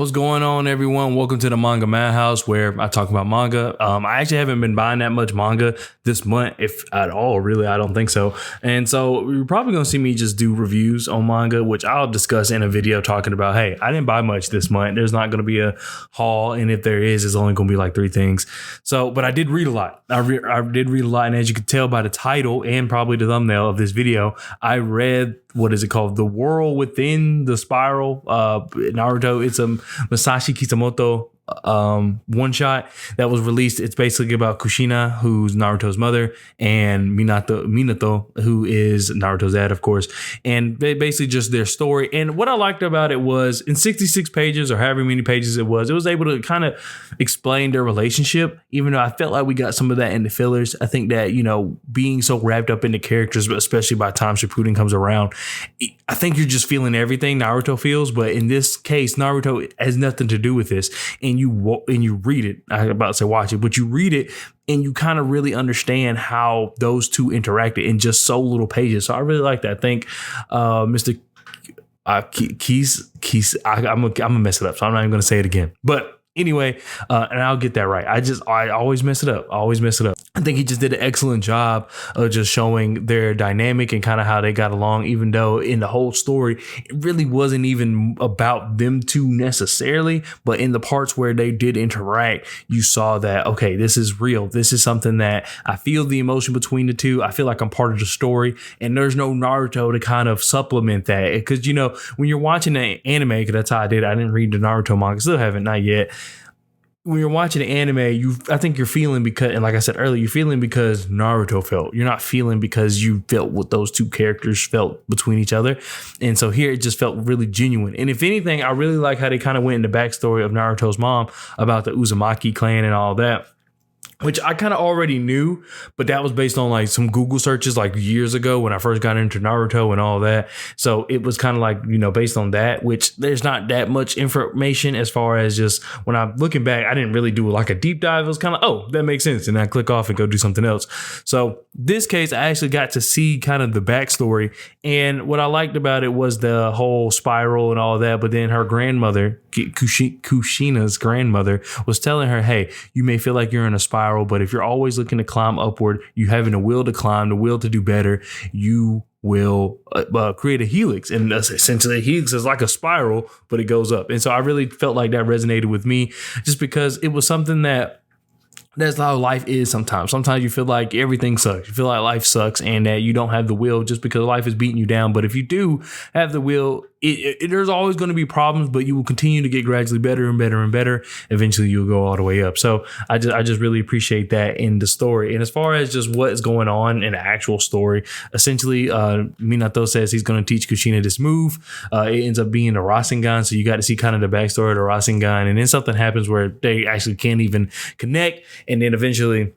What's going on, everyone? Welcome to the Manga Madhouse, where I talk about manga. I actually haven't been buying that much manga this month, if at all, really. I don't think so. And so you're probably going to see me just do reviews on manga, which I'll discuss in a video talking about, hey, I didn't buy much this month. There's not going to be a haul. And if there is, it's only going to be like 3 things. So, but I did read a lot. I did read a lot. And as you can tell by the title and probably the thumbnail of this video, I read, what is it called? The Whorl Within the Spiral, Naruto. It's a Masashi Kishimoto one shot that was released. It's basically about Kushina, who's Naruto's mother, and Minato, who is Naruto's dad, of course, and basically just their story. And what I liked about it was in 66 pages or however many pages it was able to kind of explain their relationship, even though I felt like we got some of that in the fillers. I think that, you know, being so wrapped up in the characters, but especially by the time Shippuden comes around, I think you're just feeling everything Naruto feels. But in this case, Naruto has nothing to do with this. And you read it. I was about to say watch it, but you read it and you kind of really understand how those two interacted in just so little pages. So I really like that. I think Mr. Keys, I'm gonna mess it up, so I'm not even gonna say it again. But anyway, and I'll get that right. I always mess it up. I think he just did an excellent job of just showing their dynamic and kind of how they got along, even though in the whole story, it really wasn't even about them two necessarily. But in the parts where they did interact, you saw that, okay, this is real. This is something that I feel the emotion between the two. I feel like I'm part of the story, and there's no Naruto to kind of supplement that. Because, you know, when you're watching the anime, because that's how I did it. I didn't read the Naruto manga, still haven't, not yet. When you're watching the anime, I think you're feeling because, and like I said earlier, you're feeling because Naruto felt. You're not feeling because you felt what those two characters felt between each other. And so here it just felt really genuine. And if anything, I really like how they kind of went into the backstory of Naruto's mom about the Uzumaki clan and all that, which I kind of already knew, but that was based on like some Google searches like years ago when I first got into Naruto and all that. So it was kind of like, you know, based on that, which there's not that much information as far as just when I'm looking back, I didn't really do like a deep dive. It was kind of, oh, that makes sense. And I click off and go do something else. So this case, I actually got to see kind of the backstory. And what I liked about it was the whole spiral and all that. But then her grandmother, Kushina's grandmother, was telling her, hey, you may feel like you're in a spiral, but if you're always looking to climb upward, you having a will to climb, the will to do better, you will create a helix. And essentially a helix is like a spiral, but it goes up. And so I really felt like that resonated with me, just because it was something that's how life is sometimes. Sometimes you feel like everything sucks. You feel like life sucks and that you don't have the will just because life is beating you down. But if you do have the will, there's always going to be problems, but you will continue to get gradually better and better and better. Eventually you'll go all the way up. So I just really appreciate that in the story. And as far as just what is going on in the actual story, essentially Minato says he's going to teach Kushina this move. It ends up being a Rasengan. So you got to see kind of the backstory of the Rasengan. And then something happens where they actually can't even connect. And then eventually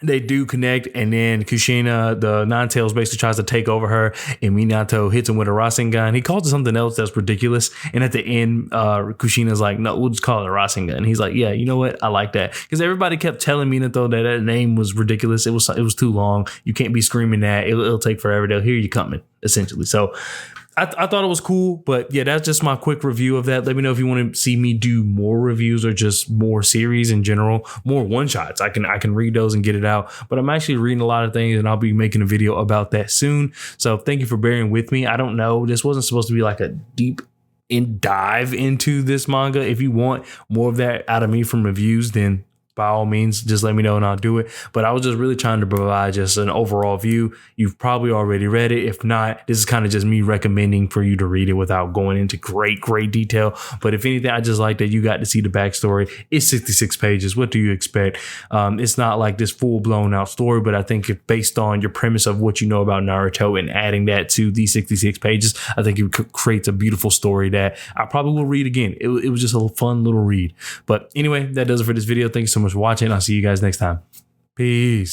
they do connect, and then Kushina, the Nine-Tails, basically tries to take over her, and Minato hits him with a Rasengan. He calls it something else that's ridiculous, and at the end, Kushina's like, no, we'll just call it a Rasengan. And he's like, yeah, you know what? I like that. Because everybody kept telling Minato that name was ridiculous. It was too long. You can't be screaming that. It'll take forever. They'll hear you coming, essentially. So I thought it was cool, but yeah, that's just my quick review of that. Let me know if you want to see me do more reviews or just more series in general, more one shots. I can read those and get it out, but I'm actually reading a lot of things and I'll be making a video about that soon. So thank you for bearing with me. I don't know. This wasn't supposed to be like a deep dive into this manga. If you want more of that out of me from reviews, then by all means, just let me know and I'll do it. But I was just really trying to provide just an overall view. You've probably already read it. If not, this is kind of just me recommending for you to read it without going into great detail. But if anything, I just like that you got to see the backstory. It's 66 pages. What do you expect? It's not like this full blown out story, but I think if based on your premise of what you know about Naruto and adding that to these 66 pages, I think it creates a beautiful story that I probably will read again. It was just a fun little read. But anyway, that does it for this video. Thanks so much for watching. I'll see you guys next time. Peace.